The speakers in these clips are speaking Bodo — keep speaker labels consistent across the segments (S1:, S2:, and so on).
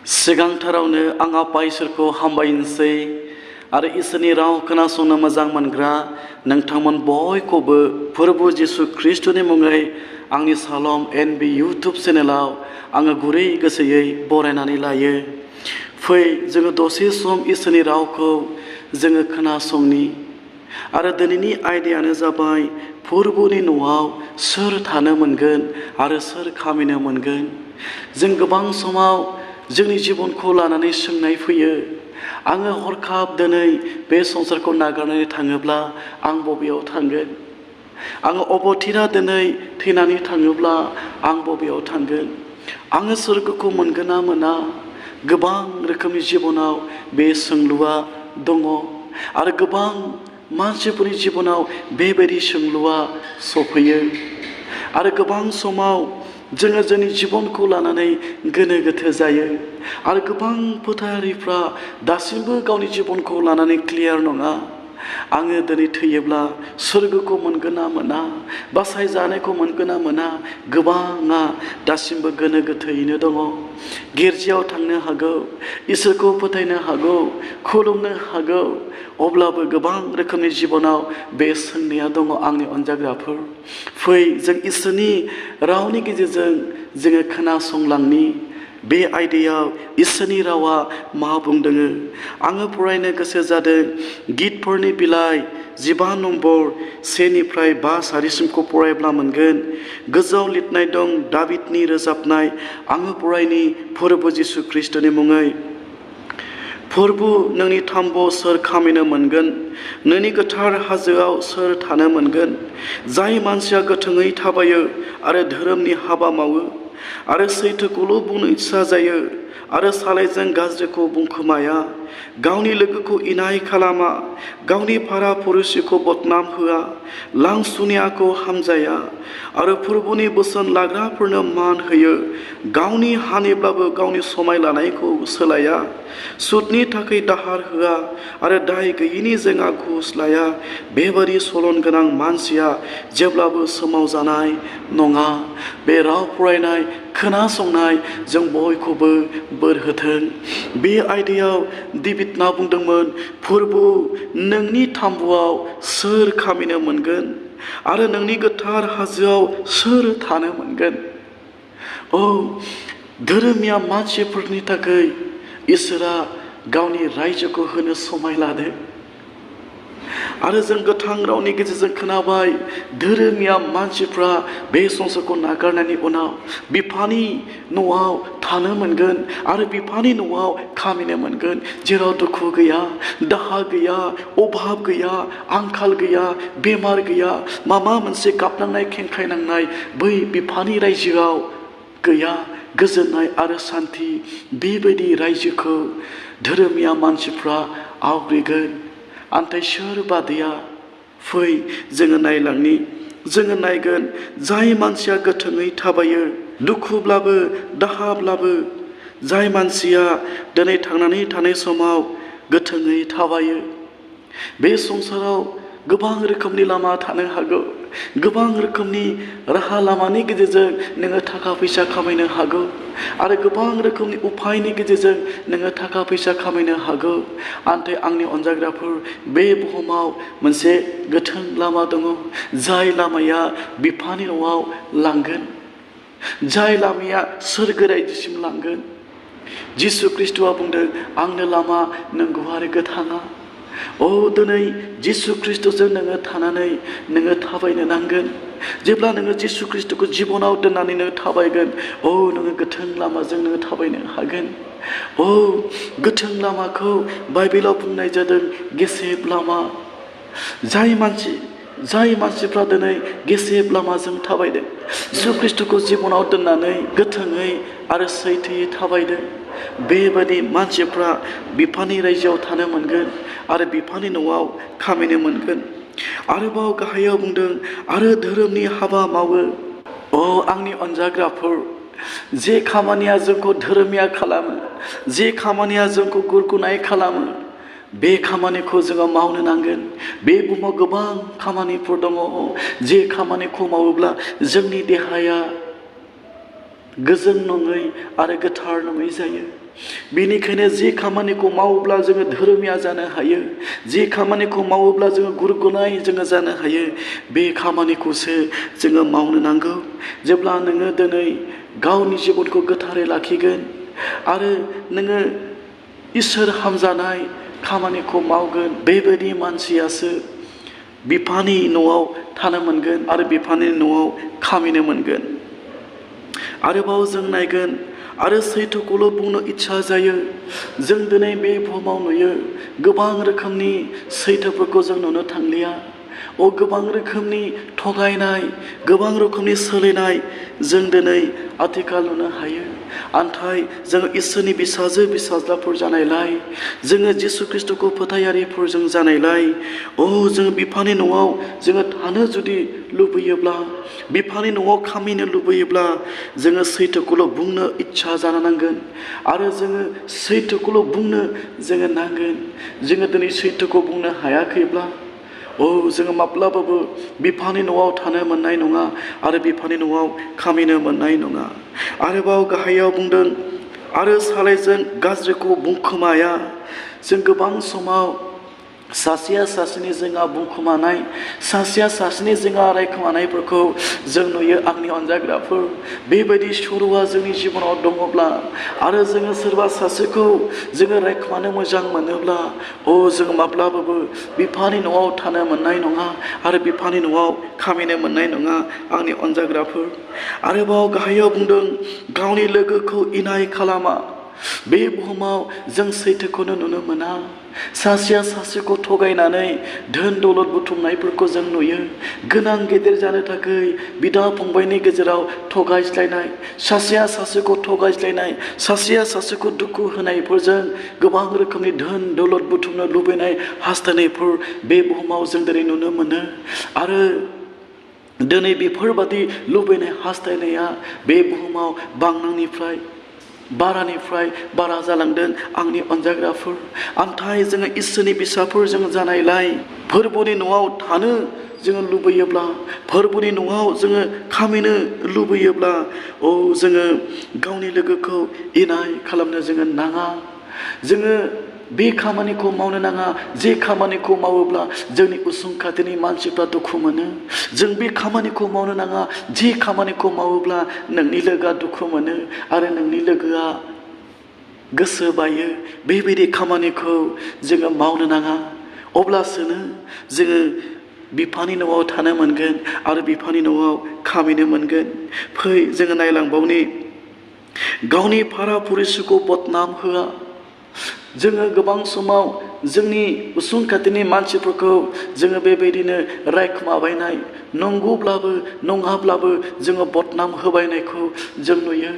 S1: सिगांथारावनो आं आफा इसोरखौ हामबायनोसै आरो इसोरनि राव खोनासंनो मोजां मोनग्रा नोंथांमोन बयखौबो फोरबु जिसु ख्रिस्टनि मुङै आंनि सालम NB इउटुब चेनेलाव आङो गुरै गोसोयै बरायनानै लायो। फै जोङो दसे सम इसोरनि रावखौ जोङो खोनासंनि आरो दिनैनि आयदायानो जाबाय फोरबुनि न'आव सोर थानो मोनगोन आरो सोर खामिनो मोनगोन। जों गोबां समाव जोंनि जिबनखौ लानानै सोंनाय फैयो, आङो हरखाब दिनै बे संसारखौ नागारनानै थाङोब्ला आं बबेयाव थांगोन? आङो अबथिरा दिनै थैनानै थाङोब्ला आं बबेयाव थांगोन? आङो सोरगोखौ मोनगोन ना मोना? गोबां रोखोमनि जिबनाव बे सोंलुआ दङ आरो गोबां मानसिफोरनि जिबनाव बेबायदि सोंलुआ सफैयो आरो गोबां समाव जोङो जोंनि जिबनखौ लानानै गोनो गोथो जायो आरो गोबां फोथायारिफ्रा दासिमबो गावनि जिबनखौ लानानै क्लियार नङा। आङो दिनै थैयोब्ला सोरगोखौ मोनगोन ना मोना, बासायजानायखौ मोनगोन ना मोना, गोबाङा दासिमबो गोनो गोथोयैनो दङ। गिर्जायाव थांनो हागौ, इसोरखौ फोथायनो हागौ, खुलुमनो हागौ, अब्लाबो गोबां रोखोमनि जिबनाव बे सोंनाया दङ। आंनि अनजाग्राफोर, फै जों इसोरनि रावनि गेजेरजों जोङो खोनासंलांनि बे आयदायाव इसोरनि रावा मा बुंदों। आङो फरायनो गोसो जादों गितफोरनि बिलाइ 15 नम्बर 1निफ्राय 5 सारिसिमखौ फरायब्ला मोनगोन। गोजौआव लिरनाय दं दाबिदनि रोजाबनाय। आङो फरायनि फोरबु जिसु ख्रिस्टनि मुङै। फोरबु नोंनि थाम्बुआव सोर खामिनो मोनगोन? नोंनि गोथार हाजोआव सोर थानो मोनगोन? जाय मानसिया गोथोङै थाबायो आरो धोरोमनि हाबा मावो आरो सैथोखौल' बुंनो इच्छा जायो आरो सालायजों गाज्रिखौ बुंखोमाया, गावनि लोगोखौ इनाय खालामा, गावनि भारा फरिसिखौ बदनाम होआ, लांसुनियाखौ हामजाया आरो फोरबुनि बोसोन लाग्राफोरनो मान होयो, गावनि हानिब्लाबो गावनि समाय लानायखौ सोलाया, सुदनि थाखाय दाहार होआ आरो दाय गैयिनि जेंना घुस लाया, बेबादि सलन गोनां मानसिया जेब्लाबो सोमावजानाय नङा। बे राव फरायनाय खोनासंनाय जों बयखौबो बोर होथों। बे आयदायाव दाबिदआ बुंदोंमोन, फोरबु नोंनि थाम्बुआव सोर खामिनो मोनगोन आरो नोंनि गोथार हाजोआव सोर थानो मोनगोन? औ, धोरोमिया मानसिफोरनि थाखाय इसोरा गावनि रायजोखौ होनो समाय लादों आरो जों गोथां रावनि गेजेरजों खोनाबाय, धोरोमिया मानसिफ्रा बे संसारखौ नागारनायनि उनाव बिफानि न'आव थानो मोनगोन आरो बिफानि न'आव खामिनो मोनगोन, जेराव दुखु गैया, दाहा गैया, अभाब गैया, आंखाल गैया, बेमार गैया, माबा मोनसे गाबनांनाय खेंखायनांनाय बै बिफानि रायजोआव गैया। गोजोननाय आरो सान्थि, बेबायदि रायजोखौ धोरोमिया मानसिफ्रा आवग्रिगोन। आन्थाय सोर बादिया? फै जोङो नायलांनि। जोङो नायगोन जाय मानसिया गोथोङै थाबायो, दुखुब्लाबो दाहाब्लाबो, जाय मानसिया दिनै थांनानै थानाय समाव गोथोङै थाबायो। बे संसाराव गोबां रोखोमनि लामा थानो हागौ, गोबां रोखोमनि राहा लामानि गेजेरजों नोङो थाखा फैसा खामायनो हागौ आरो गोबां रोखोमनि उपायनि गेजेरजों नोङो थाखा फैसा खामायनो हागौ। आन्थाय आंनि अनजाग्राफोर, बे बुहुमाव मोनसे गोथों लामा दङ, जाय लामाया बिफानि न'आव लांगोन, जाय लामाया सोरगो रायजोसिम लांगोन। जिसु ख्रिस्टआ बुंदों, आंनो लामा, नंगौ आरो गोथाङा। औ, दिनै जिसु ख्रिस्टजों नोङो थानानै नोङो थाबायनो नांगोन। जेब्ला नोङो जिसु ख्रिस्टखौ जिबनाव दोननानै नोङो थाबायगोन, औ नोङो गोथों लामाजों नोङो थाबायनो हागोन। औ, गोथों लामाखौ बाइबेलाव बुंनाय जादों गेसेब लामा। जाय मानसिफ्रा दिनै गेसेब लामाजों थाबायदों, जिसु ख्रिस्टखौ जिबनाव दोननानै गोथोङै आरो सैथोयै थाबायदों, बेबादि मानसिफ्रा बिफानि रायजोआव थानो मोनगोन आरो बिफानि न'आव खामायनो मोनगोन। आरोबाव गाहायाव बुंदों, आरो धोरोमनि हाबा मावो। औ आंनि अनजाग्राफोर, जे खामानिया जोंखौ धोरोमिया खालामो, जे खामानिया जोंखौ गुरगुनाय खालामो, बे खामानिखौ जोङो मावनो नांगोन। बे बुहुमाव गोबां खामानिफोर दङ, जे खामानिखौ मावोब्ला जोंनि देहाया गोजोन नङै आरो गोथार नङै जायो। बेनिखायनो जे खामानिखौ मावोब्ला जोङो धोरोमिया जानो हायो, जे खामानिखौ मावोब्ला जोङो गुरगुनाय जोङो जानो हायो, बे खामानिखौसो जोङो मावनो नांगौ। जेब्ला नोङो दिनै गावनि जिबनखौ गोथारै लाखिगोन आरो नोङो इसोर हामजानाय खामानिखौ मावगोन, बेबायदि मानसियासो बिफानि न'आव थानो मोनगोन आरो बिफानि न'आव खामिनो मोनगोन। आरोबाव जों नायगोन आरो सैथोखौल' बुंनो इच्छा जायो। जों दिनै बे बुहुमाव नुयो गोबां रोखोमनि सैथोफोरखौ जों नुनो थांलिया। गोबां रोखोमनि थगायनाय, गोबां रोखोमनि सोलिनाय जों दिनै आथिखाल नुनो हायो। नाथाय जों इसोरनि बिसाजो बिसाज्लाफोर जानायलाय, जोङो जिसु ख्रिस्ट'खौ फोथायारिफोर जों जानायलाय, जों बिफानि न'आव जोङो थानो जुदि लुबैयोब्ला, बिफानि न'आव खामिनो लुबैयोब्ला जोङो सैथोखौल' बुंनो इच्छा जानो नांगोन आरो जोङो सैथोखौल' बुंनो जोङो नांगोन। जोङो दिनै सैथोखौ बुंनो हायाखैब्ला जोङो माब्लाबाबो बिफानि न'आव थानो मोननाय नङा आरो बिफानि न'आव खामिनो मोननाय नङा। आरोबाव गाहायाव बुंदों, आरो सालायजों गाज्रिखौ बुंखोमाया। जों गोबां समाव सासेया सासेनि जोंहा बुंखोमानाय, सासेया सासेनि जोंहा रायखोमानायफोरखौ जों नुयो। आंनि अनजाग्राफोर, बेबायदि सर'आ जोंनि जिबनाव दङब्ला आरो जोङो सोरबा सासेखौ जोङो रायखोमानो मोजां मोनोब्ला जों माब्लाबाबो बिफानि न'आव थानो मोननाय नङा आरो बिफानि न'आव खामिनो मोननाय नङा आंनि अनजाग्राफोर। आरोबाव गाहायाव बुंदों, गावनि लोगोखौ इनाय खालामा। बे बुहुमाव जों सैथोखौनो नुनो मोना। सासेया सासेखौ थगायनानै धोन दौलत बुथुमनायफोरखौ जों नुयो। गोनां गेदेर जानो थाखाय बिदा फंबायनि गेजेराव थगायज्लायनाय, सासेया सासेखौ थगायज्लायनाय, सासेया सासेखौ दुखु होनायफोरजों गोबां रोखोमनि धोन दौलत बुथुमनो लुबैनाय हास्थायनायफोर बे बुहुमाव जों दिनै नुनो मोनो। आरो दिनै बेफोरबादि लुबैनाय हास्थायनाया बे बुहुमाव बांनायनिफ्राय बारा जालांदों आंनि अनजाग्राफोर। नाथाय जोङो इसोरनि फिसाफोर जों जानायलाय, फोरबोनि न'आव थानो जोङो लुबैयोब्ला, फोरबोनि न'आव जोङो खामिनो लुबैयोब्ला जोङो गावनि लोगोखौ इनाय खालामनो जोङो नाङा। जोङो बे खामानिखौ मावनो नाङा जे खामानिखौ मावोब्ला जोंनि उसुं खाथिनि मानसिफ्रा दुखु मोनो। जों बे खामानिखौ मावनो नाङा जे खामानिखौ मावोब्ला नोंनि लोगोआ दुखु मोनो आरो नोंनि लोगोआ गोसो बायो। बेबायदि खामानिखौ जोङो मावनो नाङा। अब्लासोनो जोङो बिफानि न'आव थानो मोनगोन आरो बिफानि न'आव खामिनो मोनगोन। फै जोङो नायलांबावनि, गावनि फारा फुरिसिखौ बदनाम होआ। जोङो गोबां समाव जोंनि उसुं खाथिनि मानसिफोरखौ जोङो बेबायदिनो रायखोमाबायनाय, नंगौब्लाबो नङाब्लाबो जोङो बदनाम होबायनायखौ जों नुयो।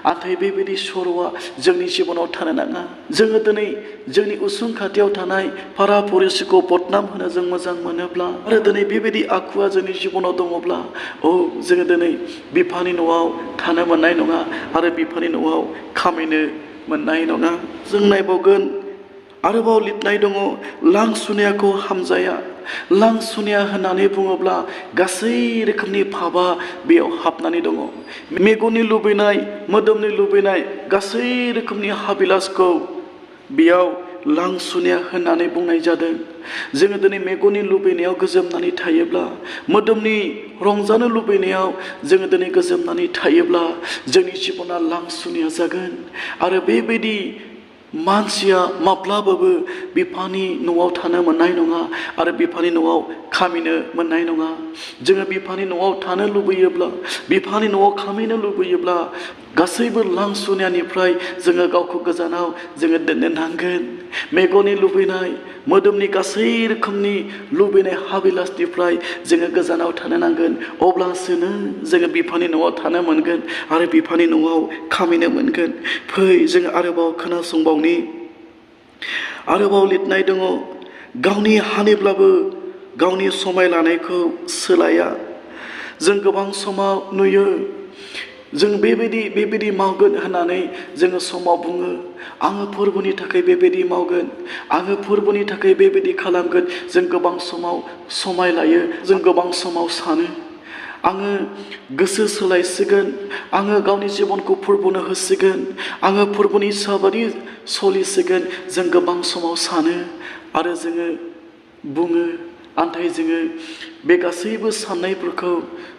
S1: नाथाय बेबायदि सर'आ जोंनि जिबनाव थानो नाङा। जोङो दिनै जोंनि उसुं खाथियाव थानाय फारा फुरिसिखौ बदनाम होनो जों मोजां मोनोब्ला आरो दिनै बेबायदि आखुआ जोंनि जिबनाव दङब्ला जोङो दिनै बिफानि न'आव थानो मोननाय नङा आरो बिफानि न'आव खामिनो मोननाय नङा। जों नायबावगोन, आरोबाव लिरनाय दङ, लांसुनियाखौ हामजाया। लांसुनिया होननानै बुङोब्ला गासै रोखोमनि पापआ बेयाव हाबनानै दङ। मेगननि लुबैनाय, मोदोमनि लुबैनाय, गासै रोखोमनि हाबिलासखौ बेयाव लांसुनिया होननानै बुंनाय जादों। जोङो दिनै मेगननि लुबैनायाव गोजोमनानै थायोब्ला, मोदोमनि रंजानो लुबैनायाव जोङो दिनै गोजोमनानै थायोब्ला जोंनि जिबना लांसुनिया जागोन आरो बेबायदि मानसिया माब्लाबाबो बिफानि न'आव थानो मोननाय नङा आरो बिफानि न'आव खामिनो मोननाय नङा। जोङो बिफानि न'आव थानो लुबैयोब्ला, बिफानि न'आव खामिनो लुबैयोब्ला गासैबो लांसुनियानिफ्राय जोङो गावखौ गोजानाव जोङो दोननो नांगोन। मेगननि लुबैनाय, मोदोमनि गासै रोखोमनि लुबैनाय हाबिलासनिफ्राय जोङो गोजानाव थानो नांगोन। अब्लासोनो जोङो बिफानि न'आव थानो मोनगोन आरो बिफानि न'आव खामिनो मोनगोन। फै जोङो आरोबाव खोनासंबावनि, आरोबाव लिरनाय दङ, गावनि हानिब्लाबो गावनि समाय लानायखौ सोलाया। जों गोबां समाव नुयो, जों बेबायदि मावगोन होननानै जोङो समाव बुङो, आङो फोरबोनि थाखाय बेबायदि मावगोन, आङो फोरबोनि थाखाय बेबायदि खालामगोन। जों गोबां समाव समाय लायो, जों गोबां समाव सानो। आङो गोसो सोलायसिगोन आङो गावनि जिबनखौ फोरबोनो होसिगोन आङो फोरबोनि साबादि सोलिसिगोन जों गोबां समाव सानो आरो जोङो बुङो नाथाय जोङो बे गासैबो साननायफोरखौ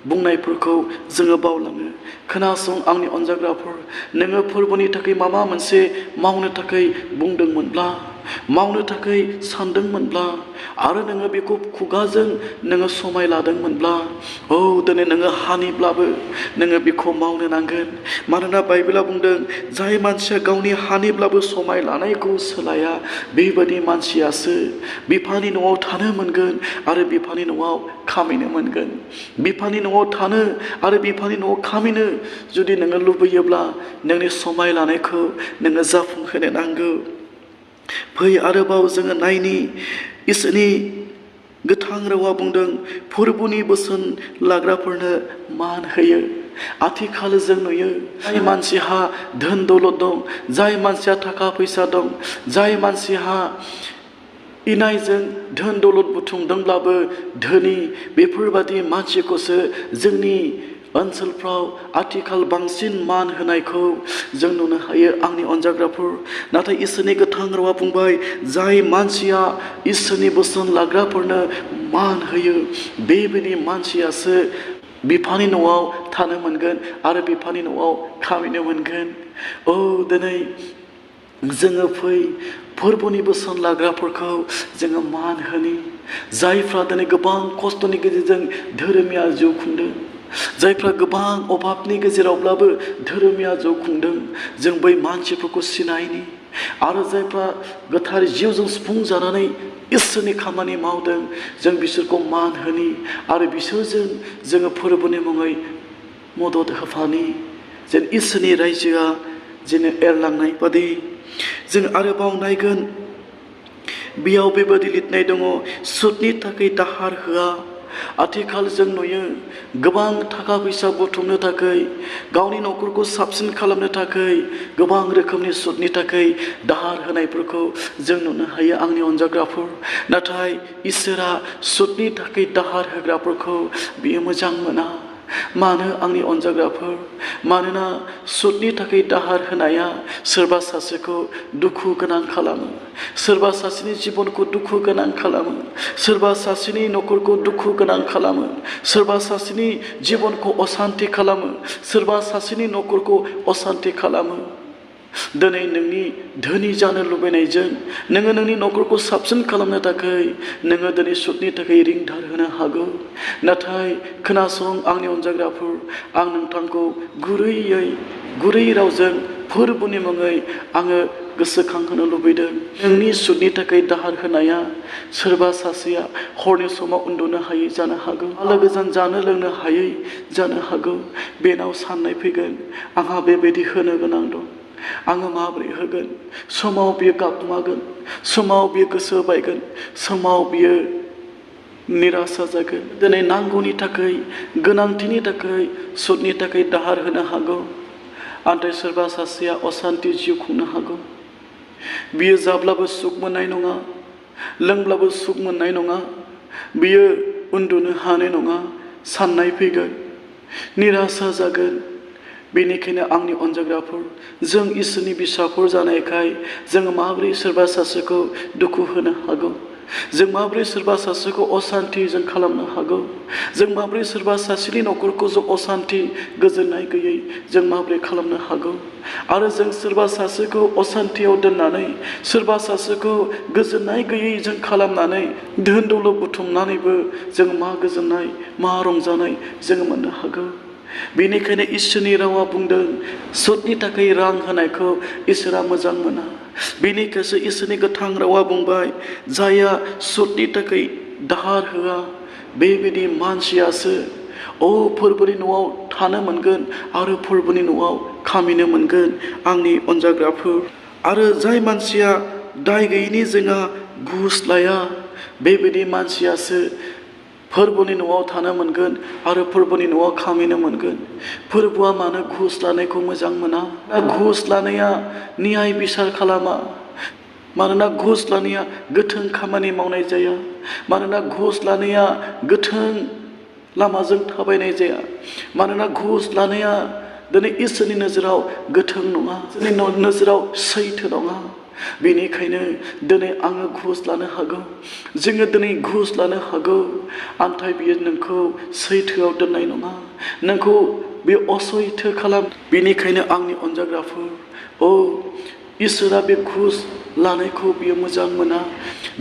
S1: बुंनायफोरखौ जोङो बावलाङो खोनासं आंनि अनजाग्राफोर नोङो फोरबोनि थाखाय माबा मोनसे मावनो थाखाय बुंदोंमोनब्ला मावनो थाखाय सानदोंमोनब्ला आरो नोङो बेखौ खुगाजों नोङो समाय लादोंमोनब्ला दिनै नोङो हानिब्लाबो नोङो बेखौ मावनो नांगोन मानोना बाइबेला बुंदों जाय मानसिया गावनि हानिब्लाबो समाय लानायखौ सोलाया बेबायदि मानसियासो बिफानि न'आव थानो मोनगोन आरो बिफानि न'आव खामायनो मोनगोन बिफानि न'आव थानो आरो बिफानि न'आव खामायनो जुदि नोङो लुबैयोब्ला नोंनि समाय लानायखौ नोङो जाफुंहोनो नांगौ फै आरोबाव जोङो नायनि इसोरनि गोथां रावा बुंदों फोरबोनि बोसोन लाग्राफोरनो मान होयो आथिखाल जों नुयो जाय मानसिहा धोन दौलत दं जाय मानसिया थाखा फैसा दं जाय मानसिहा इनायजों धोन दौलत बुथुमदोंब्लाबो धोनि बेफोरबादि मानसिखौसो जोंनि ओनसोलफ्राव आथिखाल बांसिन मान होनायखौ जों नुनो हायो आंनि अनजाग्राफोर नाथाय इसोरनि गोथां रावा बुंबाय जाय मानसिया इसोरनि बोसोन लाग्राफोरनो मान होयो बेबायदि मानसियासो बिफानि न'आव थानो मोनगोन आरो बिफानि न'आव खामायनो मोनगोन दिनै जोङो फै फोरबोनि बोसोन लाग्राफोरखौ जोङो मान होनि जायफ्रा दिनै गोबां खस्थ'नि गेजेरजों धोरोमिया जिउ खुंदों जायफ्रा गोबां अभाबनि गेजेरावब्लाबो धोरोमिया जिउ खुंदों जों बै मानसिफोरखौ सिनायनि आरो जायफ्रा गोथार जिउजों सुफुंजानानै इसोरनि खामानि मावदों जों बिसोरखौ मान होनि आरो बिसोरजों जोङो फोरबोनि मुङै मदद होफानि जेन इसोरनि रायजोआ जेन एरलांनाय बादि जों आरोबाव नायगोन बेयाव बेबादि लिरनाय दङ सुदनि थाखाय दाहार होआ आथिखाल जों नुयो गोबां थाखा फैसा बुथुमनो थाखाय गावनि न'खरखौ साबसिन खालामनो थाखाय गोबां रोखोमनि सुदनि थाखाय दाहार होनायफोरखौ जों नुनो हायो आंनि अनजाग्राफोर नाथाय इसोरा सुदनि थाखाय दाहार होग्राफोरखौ बियो मोजां मोना मानो आंनि अनजाग्राफोर मानोना सुदनि थाखाय दाहार होनाया सोरबा सासेखौ दुखु गोनां खालामो सोरबा सासेनि जिबनखौ दुखु गोनां खालामो सोरबा सासेनि न'खरखौ दुखु गोनां खालामो सोरबा सासेनि जिबनखौ असान्ति खालामो सोरबा सासेनि न'खरखौ असान्ति खालामो दिनै नोंनि धोनि जानो लुबैनायजों नोङो नोंनि न'खरखौ साबसिन खालामनो थाखाय नोङो दिनै सुदनि थाखाय रिंधार होनो हागौ नाथाय खोनासं आंनि अनजाग्राफोर आं नोंथांखौ गुरै रावजों फोरबोनि मुङै आङो गोसोखांहोनो लुबैदों नोंनि सुदनि थाखाय दाहार होनाया सोरबा सासेया हरनि समाव उन्दुनो हायै जानो हागौ आलो गोजान जानो लोंनो हायै जानो हागौ बेनाव साननाय फैगोन आंहा बेबायदि होनो गोनां दं आङो माबोरै होगोन समाव बियो गाबमागोन समाव बियो गोसो बायगोन समाव बियो निराशा जागोन दिनै नांगौनि थाखाय गोनांथिनि थाखाय सुदनि थाखाय दाहार होनो हागौ नाथाय सोरबा सासेया असान्ति जिउ खुंनो हागौ बियो जाब्लाबो सुख मोननाय नङा लोंब्लाबो सुख मोननाय नङा बियो उन्दुनो हानाय नङा साननाय फैगोन निराशा जागोन बेनिखायनो आंनि अनजाग्राफोर जों इसोरनि फिसाफोर जानायखाय जों माबोरै सोरबा सासेखौ दुखु होनो हागौ जों माबोरै सोरबा सासेखौ असान्ति जों खालामनो हागौ जों माबोरै सोरबा सासेनि न'खरखौ जों असान्ति गोजोननाय गैयै जों माबोरै खालामनो हागौ आरो जों सोरबा सासेखौ असान्तियाव दोननानै सोरबा सासेखौ गोजोननाय गैयै जों खालामनानै धोन दौलत बुथुमनानैबो जों मा गोजोननाय मा रंजानाय जों मोननो हागौ बेनिखायनो इसोरनि रावा बुंदों सुदनि थाखाय रां होनायखौ इसोरा मोजां मोना बेनिखायसो इसोरनि गोथां रावा बुंबाय जायहा सुदनि थाखाय दाहार होआ बेबायदि मानसियासो फोरबोनि न'आव थानो मोनगोन आरो फोरबोनि न'आव खामिनो मोनगोन आंनि अनजाग्राफोर आरो जाय मानसिया दाय गैयैनि जोंहा घुस लाया बेबायदि मानसियासो फोरबोनि न'आव थानो मोनगोन आरो फोरबोनि न'आव खामिनो मोनगोन फोरबोआ मानो घुस लानायखौ मोजां मोना घुस लानाया न्याय बिसार खालामा मानोना घुस लानाया गोथों खामानि मावनाय जाया मानोना घुस लानाया गोथों लामाजों थाबायनाय जाया मानोना घुस लानाया दिनै इसोरनि नोजोराव गोथों नङा जोंनि नोजोराव सैथो नङा बेनिखायनो दिनै आङो घुस लानो हागौ जोङो दिनै घुस लानो हागौ नाथाय बियो नोंखौ सैथोआव दोननाय नङा नोंखौ बे असैथो खालाम बेनिखायनो आंनि अनजाग्राफोर इसोरा बे घुस लानायखौ बियो मोजां मोना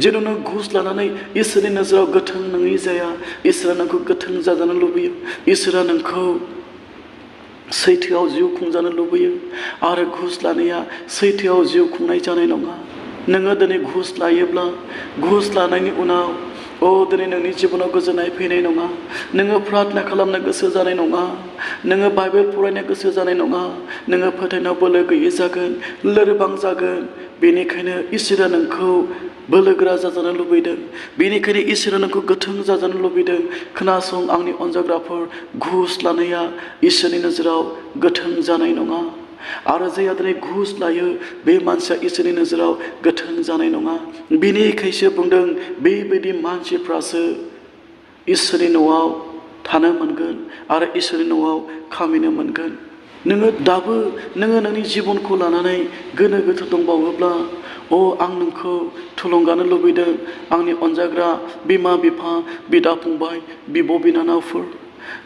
S1: जेन' नों घुस लानानै इसोरनि नोजोराव गोथों नङै जाया इसोरा नोंखौ गोथों जाजानो लुबैयो इसोरा नोंखौ सैथोआव जिउ खुंजानो लुबैयो आरो घुस लानाया सैथोआव जिउ खुंनाय जानाय नङा नोङो दिनै घुस लायोब्ला घुस लानायनि उनाव दिनै नोंनि जिबनाव गोजोननाय फैनाय नङा नोङो प्रार्थना खालामनो गोसो जानाय नङा नोङो बाइबेल फरायनो गोसो जानाय नङा नोङो फोथायनायाव बोलो गैयै जागोन लोरबां जागोन बेनिखायनो इसोरा नोंखौ बोलोगोरा जाजानो लुबैदों बेनिखायनो इसोरा नोंखौ गोथों जाजानो लुबैदों खोनासं आंनि अनजाग्राफोर घुस लानाया इसोरनि नोजोराव गोथों जानाय नङा आरो जायहा दिनै घुस लायो बे मानसिया इसोरनि नोजोराव गोथों जानाय नङा बिनिखायसो बुंदों बेबायदि मानसिफ्रासो इसोरनि न'आव थानो मोनगोन आरो इसोरनि न'आव खामिनो मोनगोन नोङो दाबो नोङो नोंनि जिबनखौ लानानै गोनो गोथो दंबावोब्ला आं नोंखौ थुलुंगानो लुबैदों आंनि अनजाग्रा बिमा बिफा बिदा फंबाय बिब' बिनानावफोर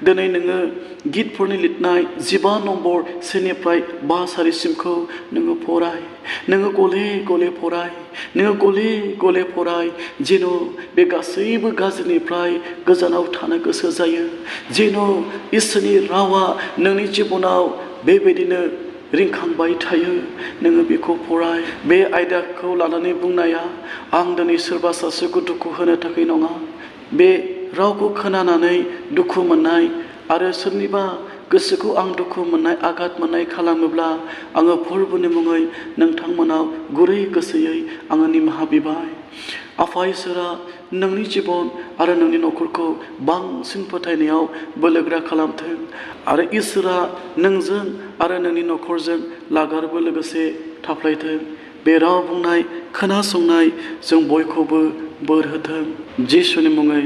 S1: दिनै नोङो गितफोरनि लिरनाय 15 नम्बर सेनिफ्राय 5 सारिसिमखौ नोङो फराय नोङो गले गले फराय नोङो गले गले फराय जेन' बे गासैबो गाज्रिनिफ्राय गोजानाव थानो गोसो जायो जेन' इसोरनि रावा नोंनि जिबनाव बेबायदिनो रिंखांबाय थायो नोङो बेखौ फराय बे आयदाखौ लानानै बुंनाया आं दिनै सोरबा सासेखौ दुखु होनो थाखाय नङा बे रावखौ खोनानानै दुखु मोननाय आरो सोरनिबा गोसोखौ आं दुखु मोननाय आघात मोननाय खालामोब्ला आङो फोरबोनि मुङै नोंथांमोनाव गुरै गोसोयै आङो निमाहा बिबाय आफा इसोरा नोंनि जिबन आरो नोंनि न'खरखौ बांसिन फोथायनायाव बोलोगोरा खालामथों आरो इसोरा नोंजों आरो नोंनि न'खरजों लागारबो लोगोसे थाफ्लायथों बे राव बुंनाय खोनासंनाय जों बयखौबो बोर होथों जिसुनि मुङै